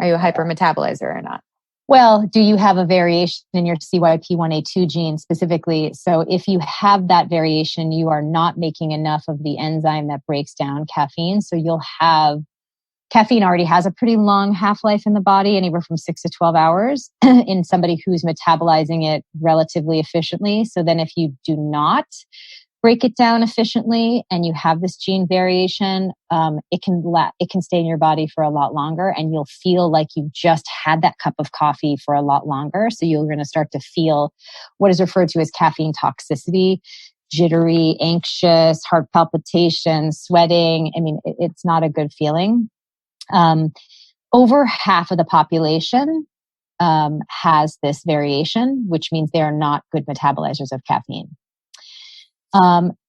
Are you a hypermetabolizer or not? Well, do you have a variation in your CYP1A2 gene specifically? So if you have that variation, you are not making enough of the enzyme that breaks down caffeine. So you'll have, caffeine already has a pretty long half-life in the body, anywhere from 6 to 12 hours in somebody who's metabolizing it relatively efficiently. So then if you do not break it down efficiently and you have this gene variation, it can stay in your body for a lot longer, and you'll feel like you've just had that cup of coffee for a lot longer. So you're going to start to feel what is referred to as caffeine toxicity, jittery, anxious, heart palpitations, sweating. I mean, it's not a good feeling. Over half of the population has this variation, which means they are not good metabolizers of caffeine.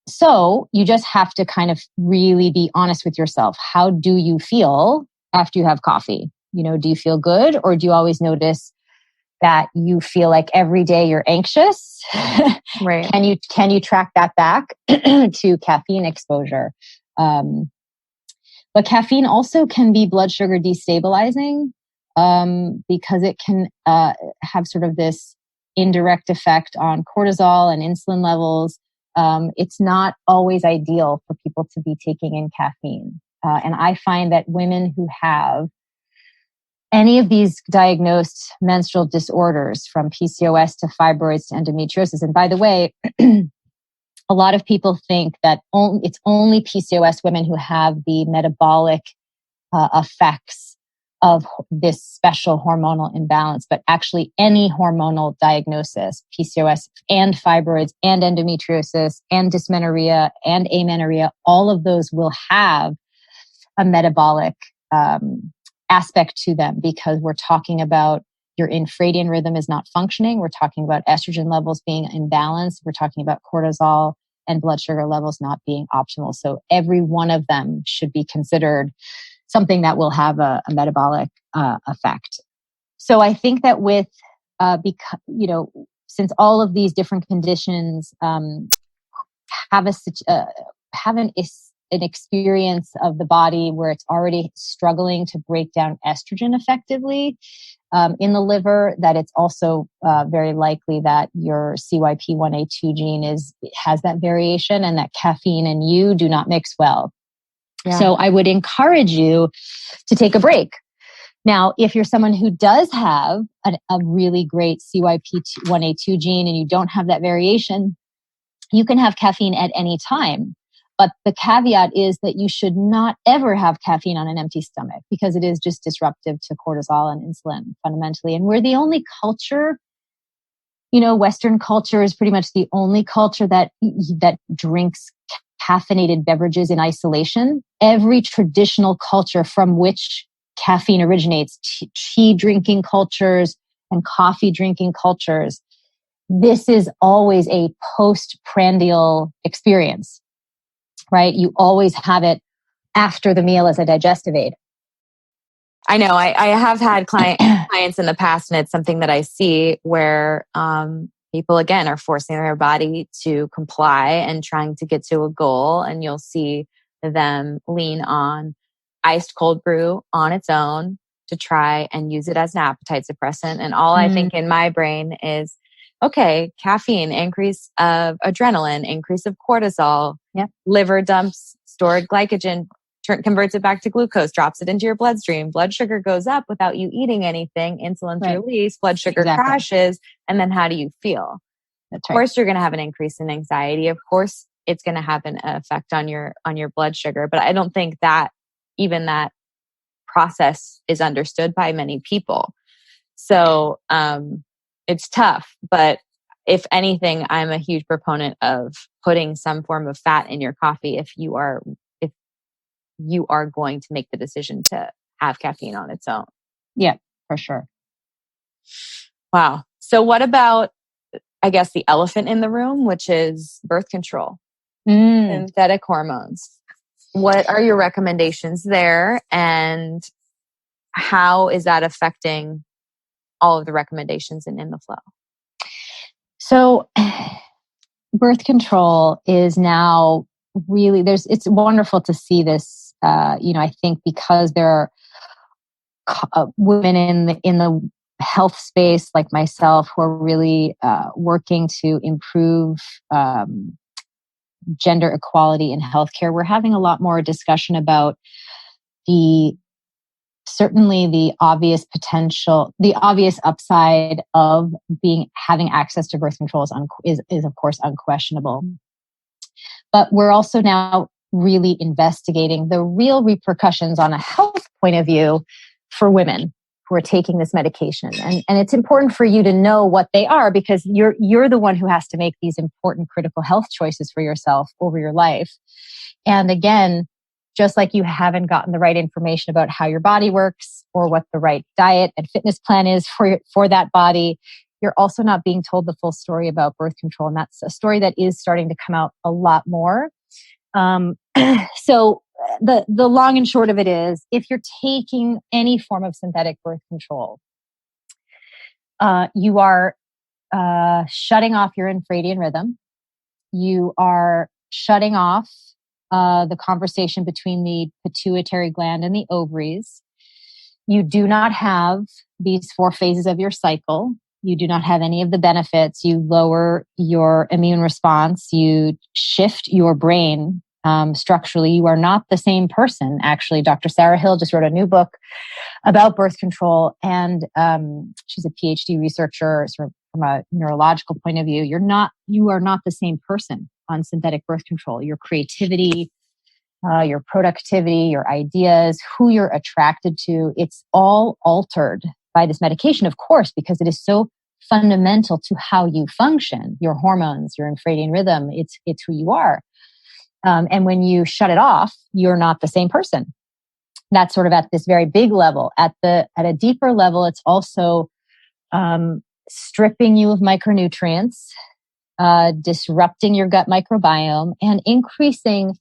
So you just have to kind of really be honest with yourself. How do you feel after you have coffee? Do you feel good, or do you always notice that you feel like every day you're anxious? Right. Can you track that back to caffeine exposure? But caffeine also can be blood sugar destabilizing because it can have sort of this indirect effect on cortisol and insulin levels. It's not always ideal for people to be taking in caffeine. And I find that women who have any of these diagnosed menstrual disorders, from PCOS to fibroids to endometriosis, and by the way, a lot of people think that it's only PCOS women who have the metabolic effects of this special hormonal imbalance, but actually any hormonal diagnosis, PCOS and fibroids and endometriosis and dysmenorrhea and amenorrhea, all of those will have a metabolic aspect to them, because we're talking about your infradian rhythm is not functioning. We're talking about estrogen levels being imbalanced. We're talking about cortisol and blood sugar levels not being optimal. So every one of them should be considered something that will have a metabolic effect. So I think that with, since all of these different conditions have an experience of the body where it's already struggling to break down estrogen effectively in the liver, that it's also very likely that your CYP1A2 gene has that variation, and that caffeine and you do not mix well. Yeah. So I would encourage you to take a break. Now, if you're someone who does have a really great CYP1A2 gene and you don't have that variation, you can have caffeine at any time. But the caveat is that you should not ever have caffeine on an empty stomach, because it is just disruptive to cortisol and insulin fundamentally. And we're the only culture, Western culture is pretty much the only culture that drinks caffeinated beverages in isolation. Every traditional culture from which caffeine originates, tea drinking cultures and coffee drinking cultures, this is always a postprandial experience, right? You always have it after the meal as a digestive aid. I know. I have had clients in the past, and it's something that I see where people, again, are forcing their body to comply and trying to get to a goal. And you'll see them lean on iced cold brew on its own to try and use it as an appetite suppressant. And all I think in my brain is, okay, caffeine, increase of adrenaline, increase of cortisol, liver dumps stored glycogen, converts it back to glucose, drops it into your bloodstream. Blood sugar goes up without you eating anything. Insulin's released, blood sugar crashes. And then how do you feel? Of course, you're going to have an increase in anxiety. Of course, it's going to have an effect on your blood sugar. But I don't think that even that process is understood by many people. So it's tough. But if anything, I'm a huge proponent of putting some form of fat in your coffee if you are going to make the decision to have caffeine on its own. Yeah, for sure. Wow. So what about, I guess, the elephant in the room, which is birth control, synthetic hormones? What are your recommendations there? And how is that affecting all of the recommendations in the Flo? So birth control is now really, it's wonderful to see this. I think because there are women in the health space like myself who are really working to improve gender equality in healthcare, we're having a lot more discussion about certainly the obvious potential, the obvious upside of having access to birth control is of course unquestionable. But we're also now really investigating the real repercussions on a health point of view for women who are taking this medication. And it's important for you to know what they are, because you're the one who has to make these important critical health choices for yourself over your life. And again, just like you haven't gotten the right information about how your body works or what the right diet and fitness plan is for that body, you're also not being told the full story about birth control. And that's a story that is starting to come out a lot more. So the long and short of it is, if you're taking any form of synthetic birth control, you are shutting off your infradian rhythm. You are shutting off the conversation between the pituitary gland and the ovaries. You do not have these 4 phases of your cycle. You do not have any of the benefits. You lower your immune response. You shift your brain structurally. You are not the same person. Actually, Dr. Sarah Hill just wrote a new book about birth control, and she's a PhD researcher sort of from a neurological point of view. You are not the same person on synthetic birth control. Your creativity, your productivity, your ideas, who you're attracted to, it's all altered by this medication, of course, because it is so fundamental to how you function, your hormones, your infradian rhythm. It's who you are. And when you shut it off, you're not the same person. That's sort of at this very big level. At a deeper level, it's also stripping you of micronutrients, disrupting your gut microbiome, and increasing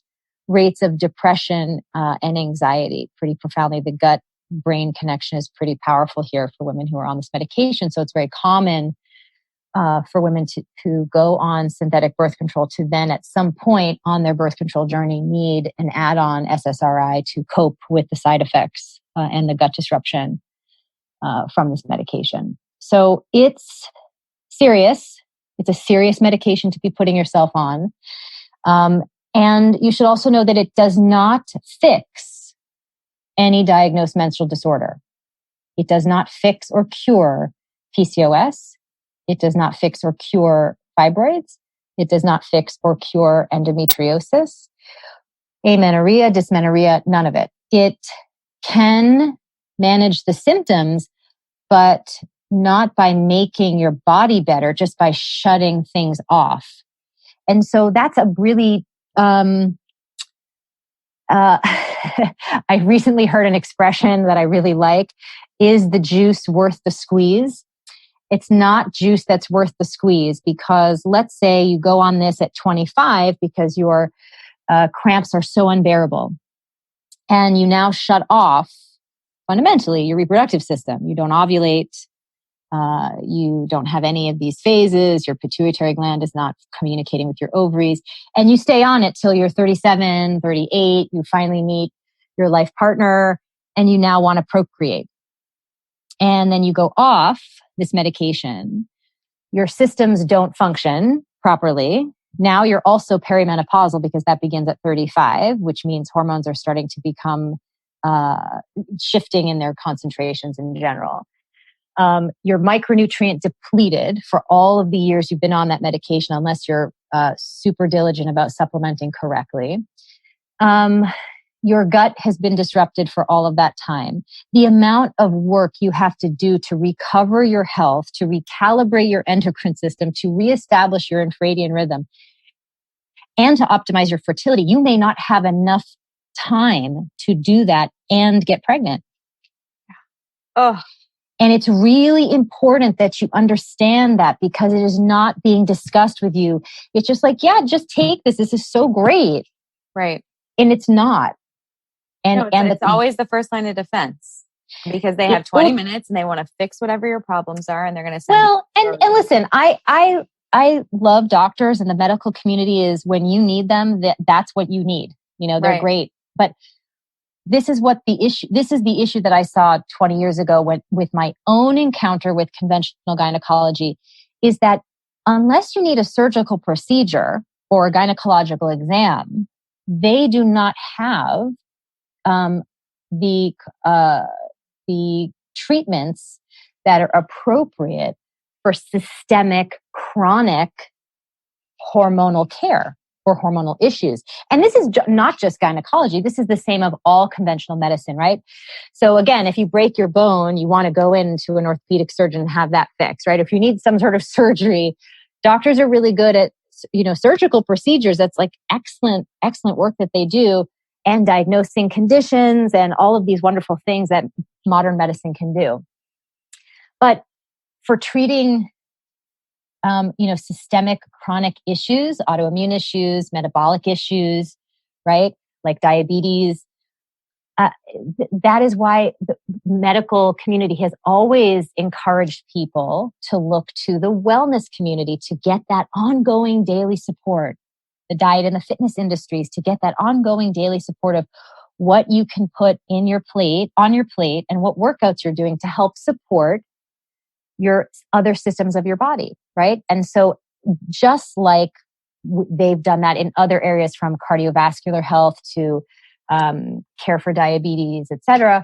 rates of depression and anxiety pretty profoundly. The gut-brain connection is pretty powerful here for women who are on this medication. So it's very common for women to go on synthetic birth control to then at some point on their birth control journey need an add-on SSRI to cope with the side effects and the gut disruption from this medication. So it's serious. It's a serious medication to be putting yourself on. And you should also know that it does not fix any diagnosed menstrual disorder. It does not fix or cure PCOS. It does not fix or cure fibroids. It does not fix or cure endometriosis, amenorrhea, dysmenorrhea, none of it. It can manage the symptoms, but not by making your body better, just by shutting things off. And so that's a really, I recently heard an expression that I really like, is the juice worth the squeeze? It's not juice that's worth the squeeze, because let's say you go on this at 25 because your cramps are so unbearable, and you now shut off fundamentally your reproductive system. You don't ovulate. You don't have any of these phases. Your pituitary gland is not communicating with your ovaries, and you stay on it till you're 37, 38. You finally meet your life partner and you now want to procreate. And then you go off this medication. Your systems don't function properly. Now you're also perimenopausal, because that begins at 35, which means hormones are starting to become shifting in their concentrations in general. You're micronutrient depleted for all of the years you've been on that medication, unless you're super diligent about supplementing correctly. Your gut has been disrupted for all of that time. The amount of work you have to do to recover your health, to recalibrate your endocrine system, to reestablish your infradian rhythm, and to optimize your fertility, you may not have enough time to do that and get pregnant. Oh, and it's really important that you understand that, because it is not being discussed with you. It's just like, yeah, just take this. This is so great. right. And it's not. And No, it's always the first line of defense, because they have 20 minutes and they want to fix whatever your problems are, and they're going to send you. And listen, I love doctors, and the medical community is, when you need them, that's what you need. They're great. But this is the issue that I saw 20 years ago with my own encounter with conventional gynecology, is that unless you need a surgical procedure or a gynecological exam, they do not have the treatments that are appropriate for systemic, chronic hormonal care or hormonal issues. And this is not just gynecology. This is the same of all conventional medicine, right? So again, if you break your bone, you want to go into an orthopedic surgeon and have that fixed, right? If you need some sort of surgery, doctors are really good at, surgical procedures. That's like excellent work that they do, and diagnosing conditions and all of these wonderful things that modern medicine can do. But for treating systemic chronic issues, autoimmune issues, metabolic issues, right? Like diabetes. That is why the medical community has always encouraged people to look to the wellness community to get that ongoing daily support, the diet and the fitness industries to get that ongoing daily support of what you can put on your plate, and what workouts you're doing to help support your other systems of your body, right? And so just like they've done that in other areas, from cardiovascular health to care for diabetes, etc.,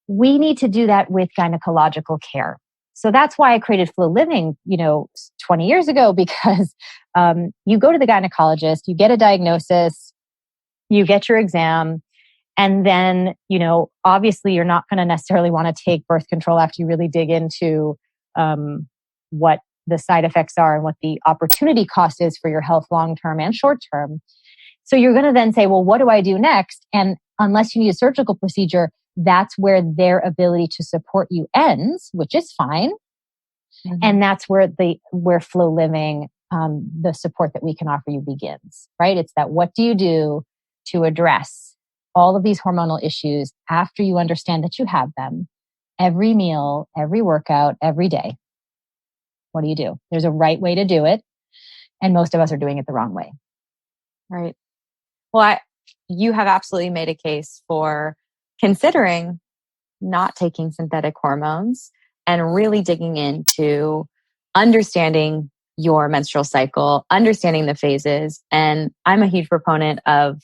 we need to do that with gynecological care. So that's why I created Flo Living, 20 years ago, because you go to the gynecologist, you get a diagnosis, you get your exam, and then, obviously you're not going to necessarily want to take birth control after you really dig into what the side effects are and what the opportunity cost is for your health long-term and short-term. So you're going to then say, well, what do I do next? And unless you need a surgical procedure, that's where their ability to support you ends, which is fine. Mm-hmm. And that's where Flo Living, the support that we can offer you begins, right? It's that, what do you do to address all of these hormonal issues after you understand that you have them? Every meal, every workout, every day. What do you do? There's a right way to do it. And most of us are doing it the wrong way. Right. Well, you have absolutely made a case for considering not taking synthetic hormones and really digging into understanding your menstrual cycle, understanding the phases. And I'm a huge proponent of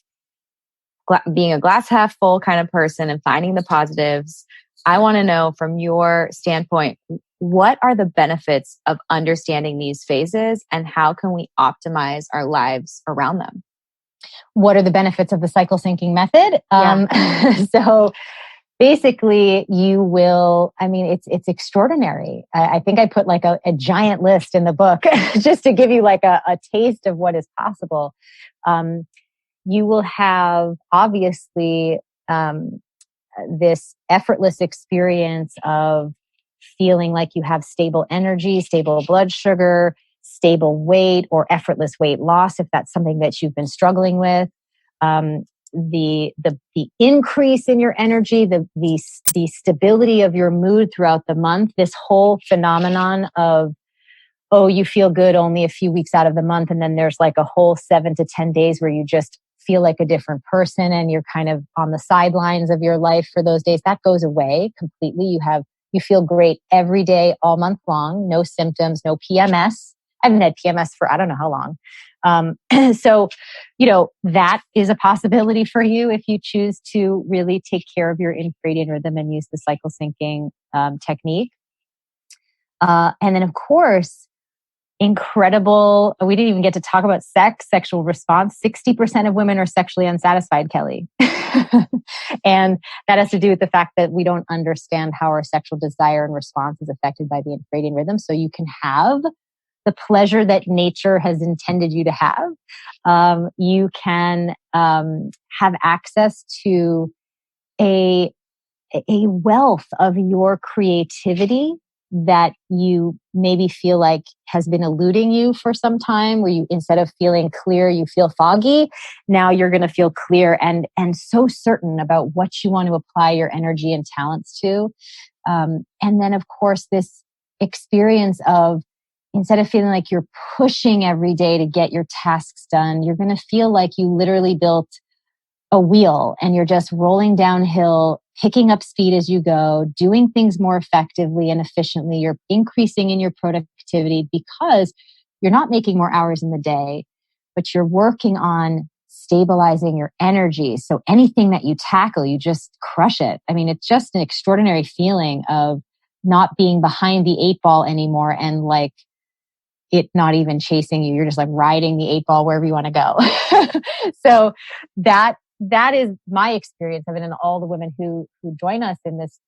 being a glass half full kind of person and finding the positives. I want to know, from your standpoint, what are the benefits of understanding these phases, and how can we optimize our lives around them? What are the benefits of the cycle syncing method? Yeah. So basically it's extraordinary. I think I put like a giant list in the book just to give you like a taste of what is possible. You will have, obviously, this effortless experience of feeling like you have stable energy, stable blood sugar, stable weight, or effortless weight loss, if that's something that you've been struggling with. The increase in your energy, the stability of your mood throughout the month, this whole phenomenon of, you feel good only a few weeks out of the month, and then there's like a whole 7 to 10 days where you just feel like a different person and you're kind of on the sidelines of your life for those days. That goes away completely. You feel great every day, all month long, no symptoms, no PMS. I haven't had PMS for I don't know how long. So, that is a possibility for you if you choose to really take care of your infradian rhythm and use the cycle syncing technique. And then, of course, incredible. We didn't even get to talk about sexual response. 60% of women are sexually unsatisfied, Kelly. And that has to do with the fact that we don't understand how our sexual desire and response is affected by the infradian rhythm. So you can have the pleasure that nature has intended you to have. You can have access to a wealth of your creativity that you maybe feel like has been eluding you for some time, where you, instead of feeling clear, you feel foggy. Now you're going to feel clear and so certain about what you want to apply your energy and talents to. And then, of course, this experience of, instead of feeling like you're pushing every day to get your tasks done, you're going to feel like you literally built a wheel and you're just rolling downhill, picking up speed as you go, doing things more effectively and efficiently. You're increasing in your productivity because you're not making more hours in the day, but you're working on stabilizing your energy. So anything that you tackle, you just crush it. I mean, it's just an extraordinary feeling of not being behind the 8 ball anymore and like it not even chasing you. You're just like riding the 8 ball wherever you want to go. So that is my experience of it, and all the women who join us in this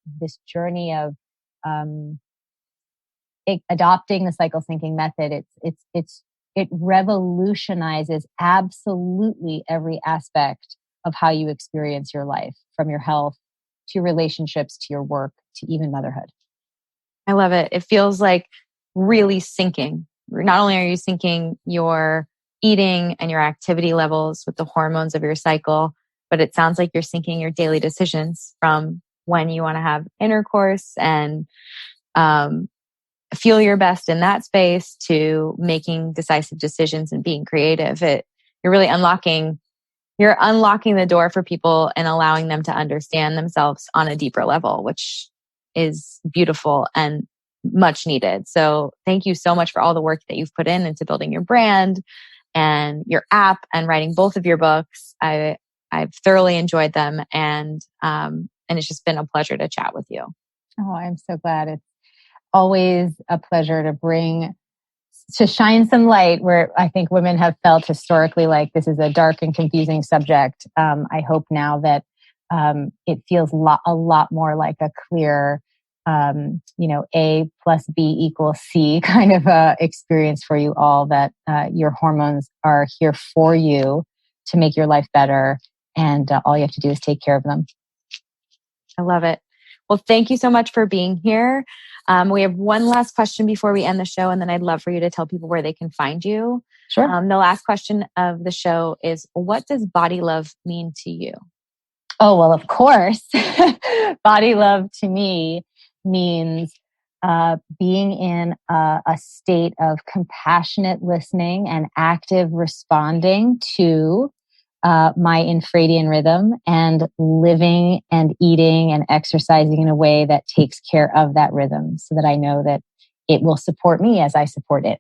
journey of adopting the cycle syncing method. It revolutionizes absolutely every aspect of how you experience your life, from your health to your relationships to your work to even motherhood. I love it. It feels like really syncing. Not only are you syncing your eating and your activity levels with the hormones of your cycle, but it sounds like you're syncing your daily decisions from when you want to have intercourse and feel your best in that space to making decisive decisions and being creative. You're really unlocking the door for people and allowing them to understand themselves on a deeper level, which is beautiful and much needed. So thank you so much for all the work that you've put into building your brand and your app and writing both of your books. I've thoroughly enjoyed them, and it's just been a pleasure to chat with you. Oh, I'm so glad. It's always a pleasure to shine some light where I think women have felt historically like this is a dark and confusing subject. I hope now that it feels a lot more like a clear, A plus B equals C kind of experience for you all, that your hormones are here for you to make your life better. And all you have to do is take care of them. I love it. Well, thank you so much for being here. We have one last question before we end the show, and then I'd love for you to tell people where they can find you. Sure. The last question of the show is, what does body love mean to you? Oh, well, of course. Body love to me means being in a state of compassionate listening and active responding to my infradian rhythm, and living and eating and exercising in a way that takes care of that rhythm, so that I know that it will support me as I support it.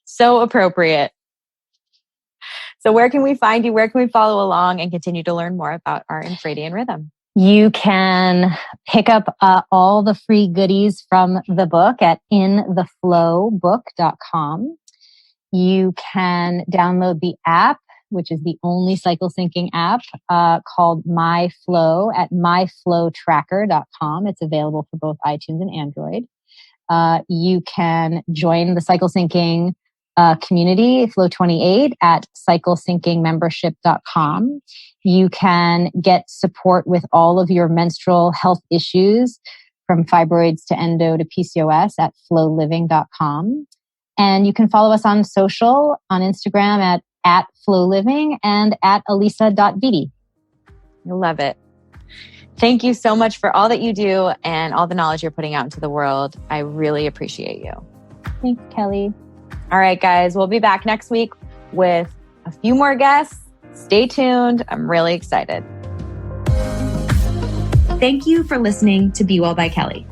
So appropriate. So where can we find you? Where can we follow along and continue to learn more about our infradian rhythm? You can pick up all the free goodies from the book at intheflobook.com. You can download the app, which is the only cycle syncing app, called MyFlo at myflotracker.com. It's available for both iTunes and Android. You can join the cycle syncing community, Flo 28, at cyclesyncingmembership.com. You can get support with all of your menstrual health issues, from fibroids to endo to PCOS, at floliving.com. And you can follow us on social, on Instagram at Flo Living and at Alisa.Vitti. I love it. Thank you so much for all that you do and all the knowledge you're putting out into the world. I really appreciate you. Thanks, Kelly. All right, guys, we'll be back next week with a few more guests. Stay tuned. I'm really excited. Thank you for listening to Be Well by Kelly.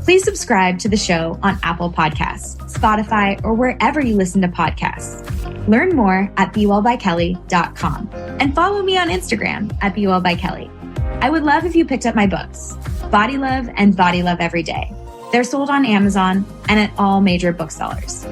Please subscribe to the show on Apple Podcasts, Spotify, or wherever you listen to podcasts. Learn more at BeWellByKelly.com and follow me on Instagram at BeWellByKelly. I would love if you picked up my books, Body Love and Body Love Every Day. They're sold on Amazon and at all major booksellers.